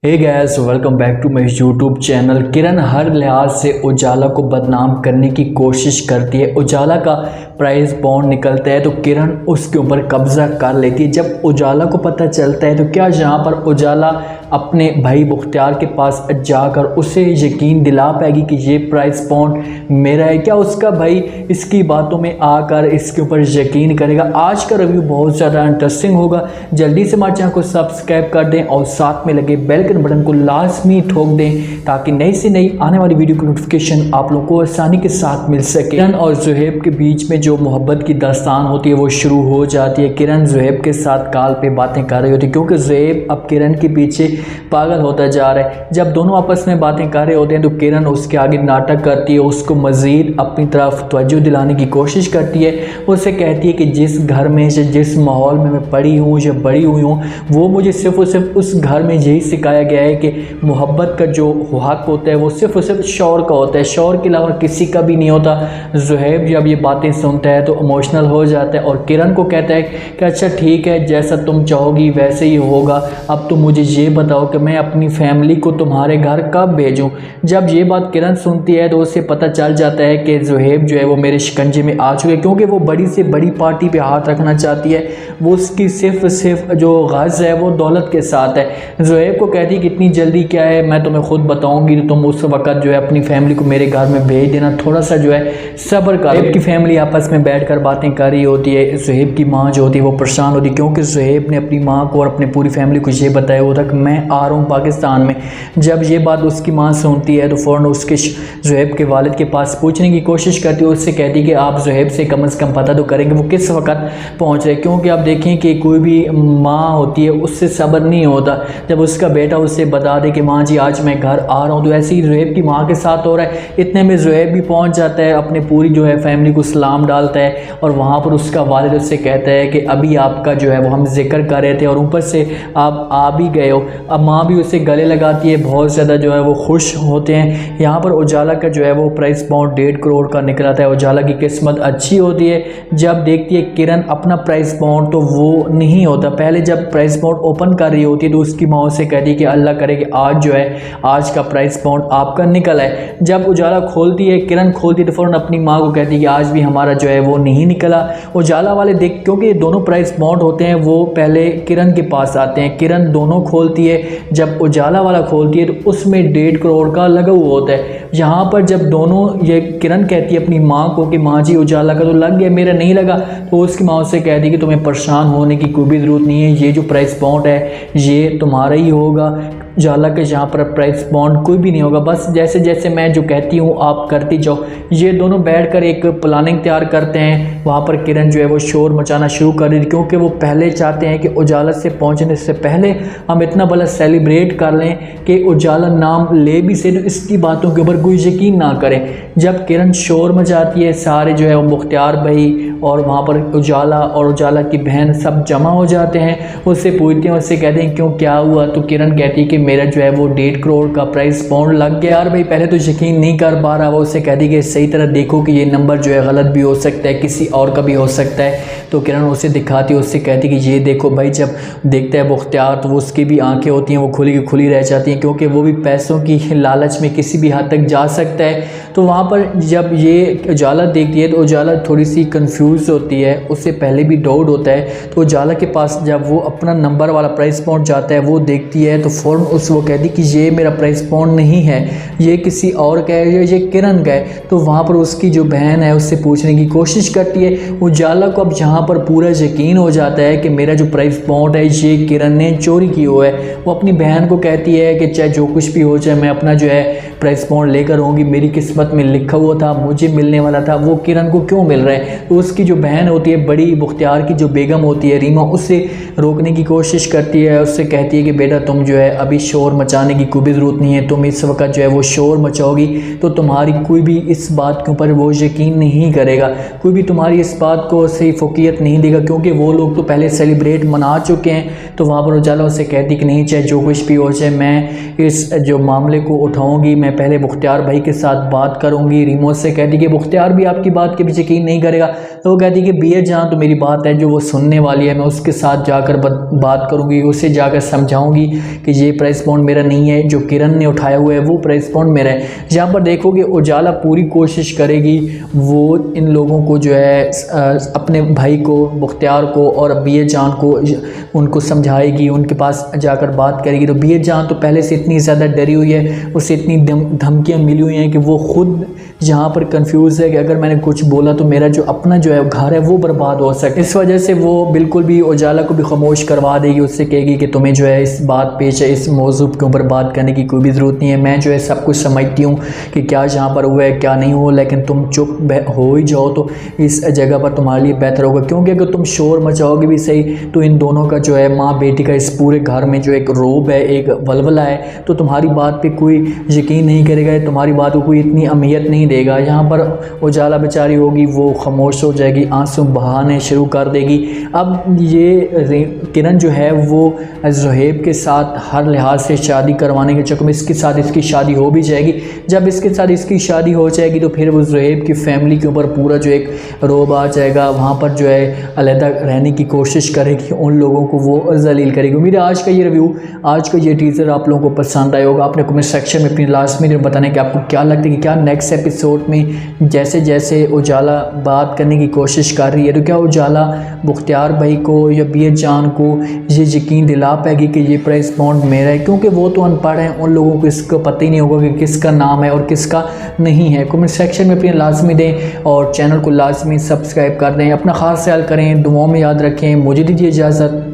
Hey guys, welcome back to my YouTube channel. किरण हर लिहाज से उजाला को बदनाम करने की कोशिश करती है। उजाला का प्राइस बॉन्ड निकलता है तो किरण उसके ऊपर कब्जा कर लेती है। जब उजाला को पता चलता है तो क्या यहाँ पर उजाला अपने भाई मुख्तियार के पास जाकर उसे यकीन दिला पाएगी कि ये प्राइस बॉन्ड मेरा है? क्या उसका भाई इसकी बातों में आकर इसके ऊपर यकीन करेगा? आज का रिव्यू बहुत ज़्यादा इंटरेस्टिंग होगा। जल्दी से हमारे चैनल को सब्सक्राइब कर दें और साथ में लगे बेल के बटन को लाजमी ठोक दें ताकि नई से नई आने वाली वीडियो की नोटिफिकेशन आप लोगों को आसानी के साथ मिल सके। किरण और ज़ुहैब के बीच में जो मोहब्बत की दास्तान होती है वो शुरू हो जाती है। किरण ज़ुहैब के साथ कॉल पे बातें कर रही होती है क्योंकि ज़ुहैब अब किरण के पीछे पागल होता जा रहा है। जब दोनों आपस में बातें कर रहे होते हैं तो किरण उसके आगे नाटक करती है, उसको मज़ीद अपनी तरफ तवज्जो दिलाने की कोशिश करती है। उससे कहती है कि जिस घर में से जिस माहौल में मैं पड़ी हूँ या बड़ी हुई हूँ वो मुझे सिर्फ और सिर्फ उस घर में यही सिखाया गया है कि मोहब्बत का जो हक होता है वो सिर्फ और सिर्फ शौहर का होता है, शौहर के अलावा किसी का भी नहीं होता। ज़ुहैब जब ये बातें सुनता है तो इमोशनल हो जाता है और किरण को कहता है कि अच्छा ठीक है, जैसा तुम चाहोगी वैसे ही होगा। अब तुम मुझे ये बताओ कि मैं अपनी फैमिली को तुम्हारे घर कब भेजूं? जब ये बात किरण सुनती है तो उसे पता चल जाता है कि ज़ुहैब जो है वो मेरे शिकंजे में आ चुके हैं क्योंकि वो बड़ी से बड़ी पार्टी पे हाथ रखना चाहती है। वो उसकी सिर्फ जो गर्ज है वो दौलत के साथ है। ज़ुहैब को कहती है कि इतनी जल्दी क्या है, मैं तुम्हें खुद बताऊंगी, तो तुम उस वक्त जो है अपनी फैमिली को मेरे घर में भेज देना, थोड़ा सा जो है सब्र कर। ज़ुहैब की फैमिली आपस में बैठकर बातें कर रही होती है। ज़ुहैब की माँ जो होती है वो परेशान होती है क्योंकि ज़ुहैब ने अपनी माँ को और अपनी पूरी फैमिली को ये बताया हुआ था कि मैं आ रहा हूँ पाकिस्तान में। जब ये बात उसकी माँ सुनती है तो फ़ौरन उसके ज़ुहैब के वालिद के पास पूछने की कोशिश करती है। उससे कहती है कि आप ज़ुहैब से कम से कम पता तो करेंगे वो किस वक्त पहुँच रहे, क्योंकि आप देखें कि कोई भी माँ होती है उससे सब्र नहीं होता। जब उसका बेटा उससे बता दे कि माँ जी आज मैं घर आ रहा हूँ, तो ऐसे ही ज़ुहैब की माँ के साथ हो रहा है। इतने में ज़ुहैब भी पहुँच जाता है, अपने पूरी जो है फैमिली को सलाम डालता है और वहाँ पर उसका वालिद उससे कहता है कि अभी आपका जो है वो हम जिक्र कर रहे थे और ऊपर से आप आ भी गए हो। अब माँ भी उसे गले लगाती है, बहुत ज़्यादा जो है वो खुश होते हैं। यहाँ पर उजाला का जो है वो प्राइस बॉन्ड 1.5 करोड़ का निकला था। उजाला की किस्मत अच्छी होती है, जब देखती है किरण अपना प्राइस बॉन्ड तो वो नहीं होता। पहले जब प्राइस बॉन्ड ओपन कर रही होती है तो उसकी माँ से कहती है कि अल्लाह करे कि आज जो है आज का प्राइस बॉन्ड आपका निकला है। जब उजाला खोलती है, किरण खोलती है तो फ़ौरन अपनी माँ को कहती है कि आज भी हमारा जो है वो नहीं निकला। उजाला वाले देख, क्योंकि ये दोनों प्राइस बॉन्ड होते हैं, वो पहले किरण के पास आते हैं। किरण दोनों खोलती है, जब उजाला वाला खोलती है तो उसमें 1.5 करोड़ का लगा हुआ होता है। यहाँ पर जब दोनों, ये किरण कहती है अपनी माँ को कि माँ जी उजाला का तो लग गया, मेरा नहीं लगा, तो उसकी माँ उससे कहती है कि तुम्हें परेशान होने की कोई भी ज़रूरत नहीं है, ये जो प्राइस बॉन्ड है ये तुम्हारा ही होगा। उजाला के यहाँ पर प्राइस बॉन्ड कोई भी नहीं होगा, बस जैसे जैसे मैं जो कहती हूँ आप करती जाओ। ये दोनों बैठकर एक प्लानिंग तैयार करते हैं। वहाँ पर किरण जो है वो शोर मचाना शुरू कर दी क्योंकि वो पहले चाहते हैं कि उजाला से पहुँचने से पहले हम इतना बड़ा सेलिब्रेट कर लें कि उजाला नाम ले भी से तो इसकी बातों के ऊपर कोई यकीन ना करे। जब किरण शोर मचाती है, सारे जो है वो मुख्तियार भाई और वहाँ पर उजाला और उजाला की बहन सब जमा हो जाते हैं। उससे पूछते हैं, उससे कहते हैं क्यों क्या हुआ? तो किरण कहती है कि मेरा जो है वो 1.5 करोड़ का प्राइस बॉन्ड लग गया। यार भाई पहले तो यकीन नहीं कर पा रहा, वो उससे कहती है कि सही तरह देखो कि ये नंबर जो है गलत भी हो सकता है, किसी और का भी हो सकता है। तो किरण उसे दिखाती है, उससे कहती है कि ये देखो भाई। जब देखता है मुख्तियार तो वो उसकी भी आंखें होती हैं वो खुली की खुली रह जाती हैं क्योंकि वो भी पैसों की लालच में किसी भी हद तक जा सकता है। तो वहाँ पर जब ये उजाला देखती है तो उजाला थोड़ी सी कंफ्यूज होती है, उससे पहले भी डाउट होता है। तो उजाला के पास जब वो अपना नंबर वाला प्राइस बॉन्ड जाता है वो देखती है तो फ़ौरन वो कहती कि ये मेरा प्राइस बॉन्ड नहीं है, ये किसी और का है, ये किरण का है। तो वहाँ पर उसकी जो बहन है उससे पूछने की कोशिश करती है। उजाला को अब यहाँ पर पूरा यकीन हो जाता है कि मेरा जो प्राइस बॉन्ड है ये किरण ने चोरी की हुआ है। वो अपनी बहन को कहती है कि चाहे जो कुछ भी हो जाए मैं अपना जो है प्राइस बॉन्ड लेकर आऊँगी, मेरी किस्मत में लिखा हुआ था, मुझे मिलने वाला था, वो किरण को क्यों मिल रहा है? तो उसकी जो बहन होती है, बड़ी मुख्तियार की जो बेगम होती है रीमा, उससे रोकने की कोशिश करती है। उससे कहती है कि बेटा तुम जो है अभी शोर मचाने की कोई भी ज़रूरत नहीं है, तुम इस वक्त जो है वो शोर मचाओगी तो तुम्हारी कोई भी इस बात के ऊपर वो यकीन नहीं करेगा, कोई भी तुम्हारी इस बात को सही फोकियत नहीं देगा क्योंकि वो लोग तो पहले सेलिब्रेट मना चुके हैं। तो वहाँ पर उजाला उससे कहती कि नहीं, चाहे जो कुछ भी हो जाए मैं इस जो मामले को उठाऊँगी, मैं पहले मुख्तियार भाई के साथ बात करूँगी। रीमा से कहती कि मुख्तियार भी आपकी बात के भी यकीन नहीं करेगा। तो वो कहती कि बिया जहाँ तो मेरी बात है जो वो सुनने वाली है, मैं उसके साथ जाकर बात करूँगी, उसे जाकर समझाऊँगी कि ये प्राइस प्राइस बॉन्ड मेरा नहीं है, जो किरण ने उठाया हुआ है वो प्राइस बॉन्ड मेरा है। यहाँ पर देखोगे उजाला पूरी कोशिश करेगी वो इन लोगों को जो है अपने भाई को, मुख्तियार को और बीए जान को उनको समझाएगी, उनके पास जाकर बात करेगी। तो बीए जान तो पहले से इतनी ज़्यादा डरी हुई है, उसे इतनी धमकियाँ मिली हुई हैं कि वो खुद यहाँ पर कंफ्यूज है कि अगर मैंने कुछ बोला तो मेरा जो अपना जो है घर है वो बर्बाद हो सकता है। इस वजह से वो बिल्कुल भी उजाला को भी खामोश करवा देगी, उससे कहेगी कि तुम्हें जो है इस बात पे इस मौजू के ऊपर बात करने की कोई भी ज़रूरत नहीं है। मैं जो है सब कुछ समझती हूँ कि क्या जहाँ पर हुआ है क्या नहीं हुआ, लेकिन तुम चुप हो ही जाओ तो इस जगह पर तुम्हारे लिए बेहतर होगा। क्योंकि अगर तुम शोर मचाओगे भी सही तो इन दोनों का जो है माँ बेटी का इस पूरे घर में जो एक रोब है, एक वलवला है, तो तुम्हारी बात पे कोई यकीन नहीं करेगा, तुम्हारी बात को कोई इतनी अहमियत नहीं देगा। यहाँ पर उजाला बेचारी होगी वो खामोश हो जाएगी, आंसू बहाने शुरू कर देगी। अब ये किरण जो है वो ज़ुहैब के साथ हर लिहाज से शादी करवाने के चक्कर में इसके साथ इसकी शादी हो भी जाएगी। जब इसके साथ इसकी शादी हो जाएगी तो फिर वो ज़ुहैब की फैमिली के ऊपर पूरा जो एक रोब आ जाएगा, वहाँ पर जो है अलहदा रहने की कोशिश करेगी, उन लोगों को वो जलील करेगी। उम्मीद है आज का ये रिव्यू, आज का ये टीज़र आप लोगों को पसंद आया होगा। आपने कमेंट सेक्शन में अपनी लाजमी बताना कि आपको क्या लगता है कि क्या नेक्स्ट एपिसोड में जैसे जैसे उजाला बात करने की कोशिश कर रही है तो क्या उजाला मुख्तियार भाई को या बीए जान को ये यकीन दिला पाएगी कि ये प्राइस बॉन्ड मेरा है, क्योंकि वो तो अनपढ़ हैं, उन लोगों को इसका पता ही नहीं होगा कि किसका नाम है और किसका नहीं है। कमेंट सेक्शन में अपनी लाजमी दें और चैनल को लाजमी सब्सक्राइब कर दें। अपना ख़ास ख्याल करें, दुआओं में याद रखें। मुझे दीजिए इजाज़त।